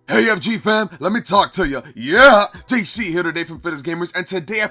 Hey FG fam, let me talk to you. Yeah, JC here today from Fitness Gamers, and today I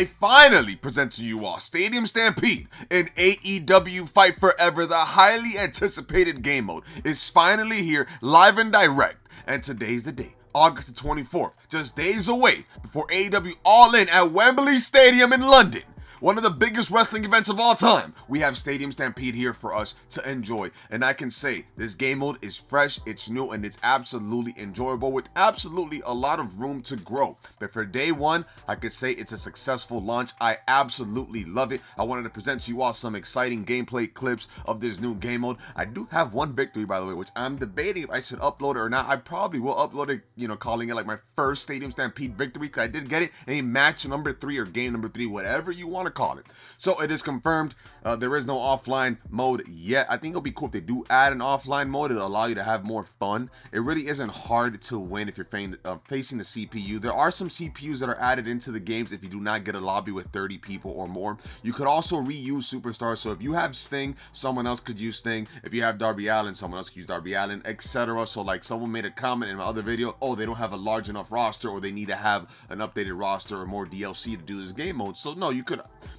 finally present to you all Stadium Stampede in AEW Fight Forever. The highly anticipated game mode is finally here, live and direct, and today's the day. August the 24th, just days away before AEW All In at Wembley Stadium in London. One of the biggest wrestling events of all time. We have Stadium Stampede here for us to enjoy. And I can say this game mode is fresh, it's new, and it's absolutely enjoyable with absolutely a lot of room to grow. But for day one, I could say it's a successful launch. I absolutely love it. I wanted to present to you all some exciting gameplay clips of this new game mode. I do have one victory, by the way, which I'm debating if I should upload it or not. I probably will upload it, calling it like my first Stadium Stampede victory, because I did get it in match number 3 or game number 3, whatever you want to call it. So it is confirmed. There is no offline mode yet. I think it'll be cool if they do add an offline mode. It'll allow you to have more fun. It really isn't hard to win if you're facing the CPU. There are some CPUs that are added into the games if you do not get a lobby with 30 people or more. You could also reuse superstars. So if you have Sting, someone else could use Sting. If you have Darby Allin, someone else could use Darby Allin, etc. So like someone made a comment in my other video, oh, they don't have a large enough roster, or they need to have an updated roster or more DLC to do this game mode. So no,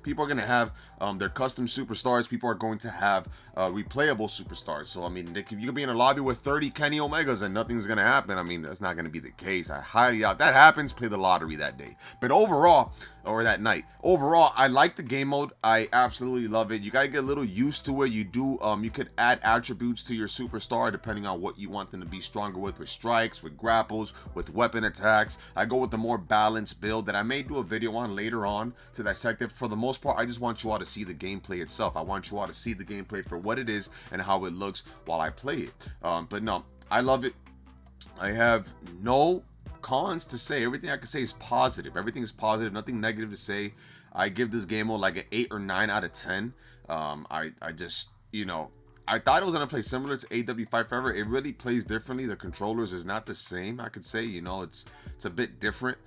people are going to have their custom superstars. People are going to have replayable superstars. So I mean, you could be in a lobby with 30 Kenny Omegas and nothing's going to happen. I mean, that's not going to be the case. I highly doubt that happens. Play the lottery that day. But overall, or that night, overall, I like the game mode. I absolutely love it. You got to get a little used to it. You could add attributes to your superstar depending on what you want them to be stronger with strikes, with grapples, with weapon attacks. I go with the more balanced build that I may do a video on later on to dissect it. For the most part, I just want you all to see the gameplay itself. I want you all to see the gameplay for what it is and how it looks while I play it. But no, I love it. I have no cons to say. Everything I can say is positive. Everything is positive. Nothing negative to say. I give this game mode like an 8 or 9 out of 10. I just, I thought it was going to play similar to AEW Fight Forever. It really plays differently. The controllers is not the same, I could say. It's a bit different,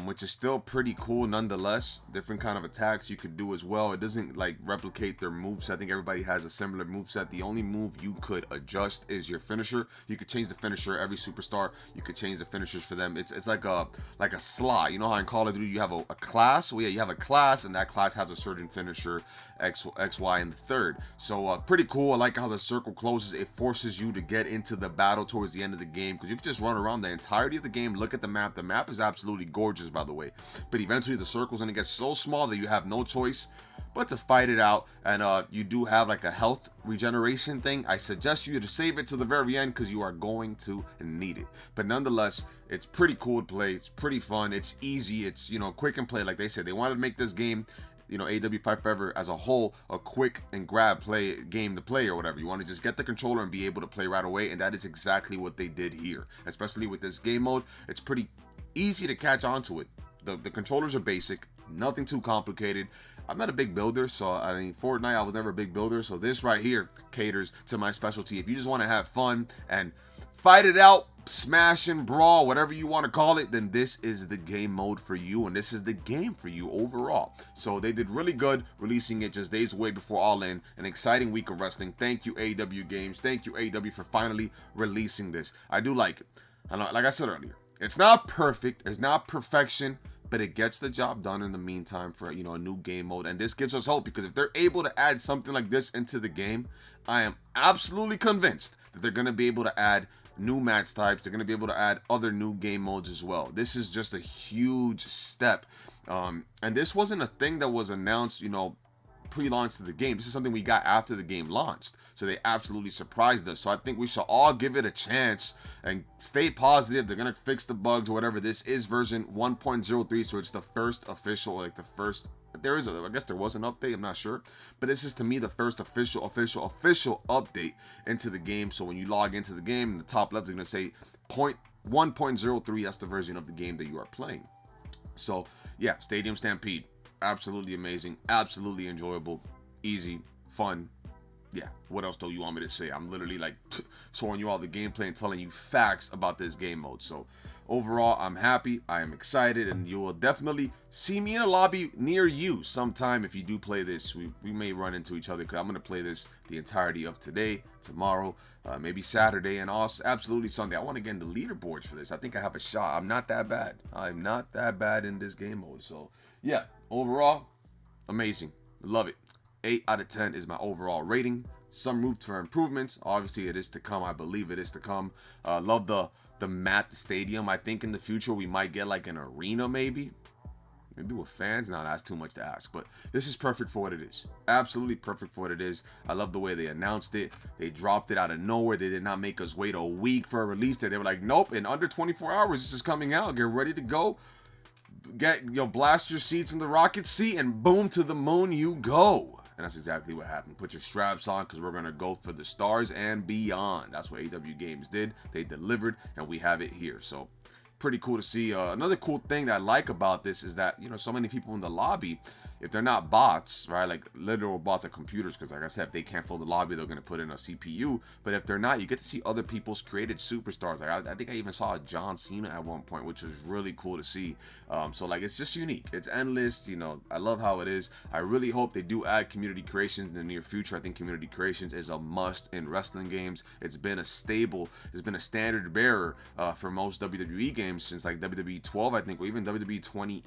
which is still pretty cool nonetheless. Different kind of attacks you could do as well. It doesn't like replicate their moves. I think everybody has a similar moveset. The only move you could adjust is your finisher. You could change the finisher. Every superstar, you could change the finishers for them. It's like a slot. You know how in Call of Duty you have a class? Well, yeah, you have a class, and that class has a certain finisher, X, Y, and the third. So pretty cool. I like how the circle closes. It forces you to get into the battle towards the end of the game, because you can just run around the entirety of the game, look at the map. The map is absolutely gorgeous, by the way, but eventually the circle's gonna get so small that you have no choice but to fight it out. And you do have like a health regeneration thing. I suggest you to save it to the very end, because you are going to need it. But nonetheless, it's pretty cool to play. It's pretty fun. It's easy. It's quick and play. Like they said, they wanted to make this game, AEW Fight Forever as a whole, a quick and grab game to play or whatever. You want to just get the controller and be able to play right away, and that is exactly what they did here. Especially with this game mode, it's pretty easy to catch on to it. The controllers are basic, nothing too complicated. I'm not a big builder, so I mean, Fortnite, I was never a big builder, so this right here caters to my specialty. If you just want to have fun and fight it out, smash and brawl, whatever you want to call it, then this is the game mode for you, and this is the game for you overall. So they did really good releasing it just days away before All In. An exciting week of wrestling. Thank you, AEW Games. Thank you, AEW, for finally releasing this. I do like it. Like I said earlier, it's not perfect. It's not perfection, but it gets the job done in the meantime for a new game mode. And this gives us hope, because if they're able to add something like this into the game, I am absolutely convinced that they're going to be able to add new match types. They're going to be able to add other new game modes as well. This is just a huge step. And this wasn't a thing that was announced, pre-launch to the game. This is something we got after the game launched. So they absolutely surprised us. So I think we should all give it a chance and stay positive. They're going to fix the bugs or whatever. This is version 1.03. So it's the first official, I guess there was an update, I'm not sure, but this is to me the first official update into the game. So when you log into the game, in the top left is going to say 1.03. That's the version of the game that you are playing. So yeah, Stadium Stampede, absolutely amazing, absolutely enjoyable, easy, fun. yeah, what else do you want me to say? I'm literally like showing you all the gameplay and telling you facts about this game mode. So overall, I'm happy, I am excited, and you will definitely see me in a lobby near you sometime if you do play this. We may run into each other because I'm going to play this the entirety of today, tomorrow, maybe Saturday, and also absolutely Sunday. I want to get in the leaderboards for this. I think I have a shot. I'm not that bad. I'm not that bad in this game mode. So yeah, overall, amazing. Love it. 8 out of 10 is my overall rating. Some room for improvements. Obviously, it is to come. I believe it is to come. Love the map, the stadium. I think in the future we might get like an arena, maybe with fans. Now that's too much to ask, but this is perfect for what it is. Absolutely perfect for what it is. I love the way they announced it. They dropped it out of nowhere. They did not make us wait a week for a release date. They were like, nope, in under 24 hours this is coming out. Get ready to go. Blast your seats in the rocket seat and boom, to the moon you go. And that's exactly what happened. Put your straps on because we're going to go for the stars and beyond. That's what AEW Games did. They delivered, and we have it here. So pretty cool to see. Another cool thing that I like about this is that, so many people in the lobby, if they're not bots, right, like literal bots at computers, because like I said, if they can't fill the lobby, they're going to put in a CPU. But if they're not, you get to see other people's created superstars. Like I think I even saw John Cena at one point, which was really cool to see. So like, it's just unique. It's endless. I love how it is. I really hope they do add community creations in the near future. I think community creations is a must in wrestling games. It's been a standard bearer for most WWE games since like WWE 12, I think, or even WWE 20.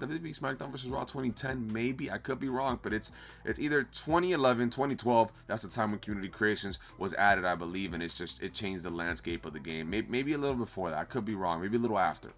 WWE SmackDown vs. Raw 2010, maybe. I could be wrong, but it's either 2011, 2012. That's the time when community creations was added, I believe, and it changed the landscape of the game. Maybe a little before that. I could be wrong. Maybe a little after.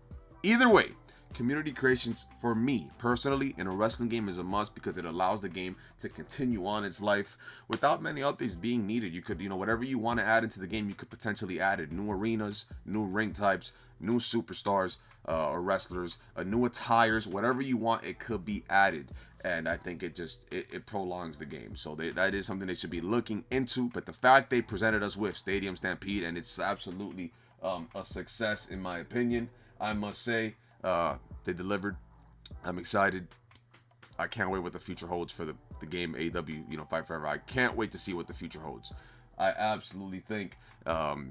Either way, community creations for me personally in a wrestling game is a must because it allows the game to continue on its life without many updates being needed. You could, whatever you want to add into the game, you could potentially add it. New arenas, new ring types, new superstars or wrestlers, new attires, whatever you want, it could be added. And I think it prolongs the game. So that is something they should be looking into. But the fact they presented us with Stadium Stampede, and it's absolutely a success in my opinion, I must say. They delivered. I'm excited. I can't wait what the future holds for the game AEW, Fight Forever. I can't wait to see what the future holds. I absolutely think the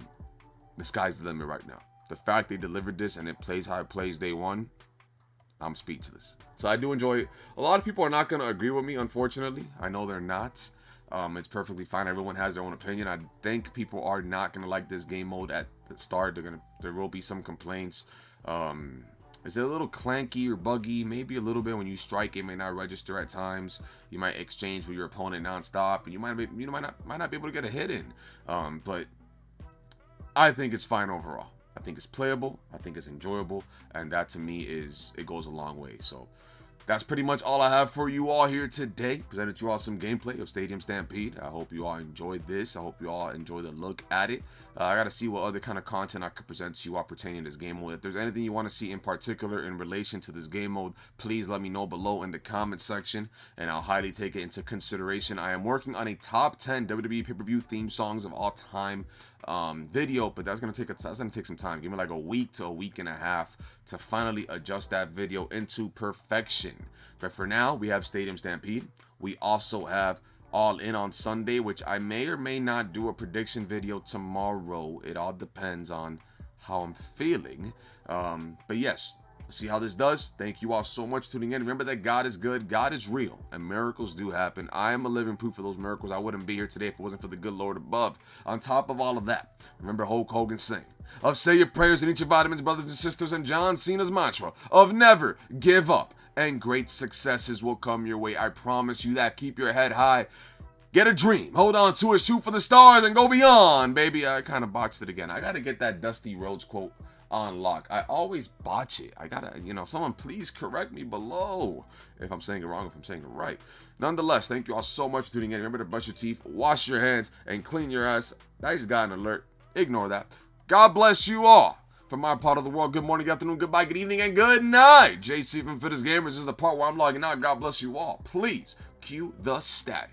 sky's the limit right now. The fact they delivered this and it plays how it plays day one, I'm speechless. So I do enjoy it. A lot of people are not going to agree with me, unfortunately. I know they're not. It's perfectly fine. Everyone has their own opinion. I think people are not going to like this game mode at the start. There will be some complaints. Is it a little clanky or buggy? Maybe a little bit. When you strike, it may not register at times. You might exchange with your opponent nonstop, and you might not be able to get a hit in. But I think it's fine overall. I think it's playable. I think it's enjoyable, and that to me it goes a long way. So that's pretty much all I have for you all here today. Presented you all some gameplay of Stadium Stampede. I hope you all enjoyed this. I hope you all enjoy the look at it. I got to see what other kind of content I could present to you all pertaining to this game mode. If there's anything you want to see in particular in relation to this game mode, please let me know below in the comment section, and I'll highly take it into consideration. I am working on a top 10 WWE pay-per-view theme songs of all time video, but that's gonna take some time. Give me like a week to a week and a half to finally adjust that video into perfection. But for now, we have Stadium Stampede. We also have All In on Sunday, which I may or may not do a prediction video tomorrow. It all depends on how I'm feeling. But yes, see how this does. Thank you all so much for tuning in. Remember that God is good, God is real, and miracles do happen. I am a living proof of those miracles. I wouldn't be here today if it wasn't for the good Lord above. On top of all of that, remember Hulk Hogan saying, of say your prayers and eat your vitamins, brothers and sisters, and John Cena's mantra of never give up, and great successes will come your way. I promise you that. Keep your head high. Get a dream. Hold on to it. Shoot for the stars and go beyond, baby. I kind of botched it again. I got to get that Dusty Rhodes quote on lock. I always botch it. I gotta, someone please correct me below if I'm saying it wrong, if I'm saying it right. Nonetheless, thank you all so much for tuning in. Remember to brush your teeth, wash your hands, and clean your ass. I just got an alert. Ignore that. God bless you all. From my part of the world, good morning, good afternoon, goodbye, good evening, and good night. JC from Fittest Gamers is the part where I'm logging out. God bless you all. Please cue the static.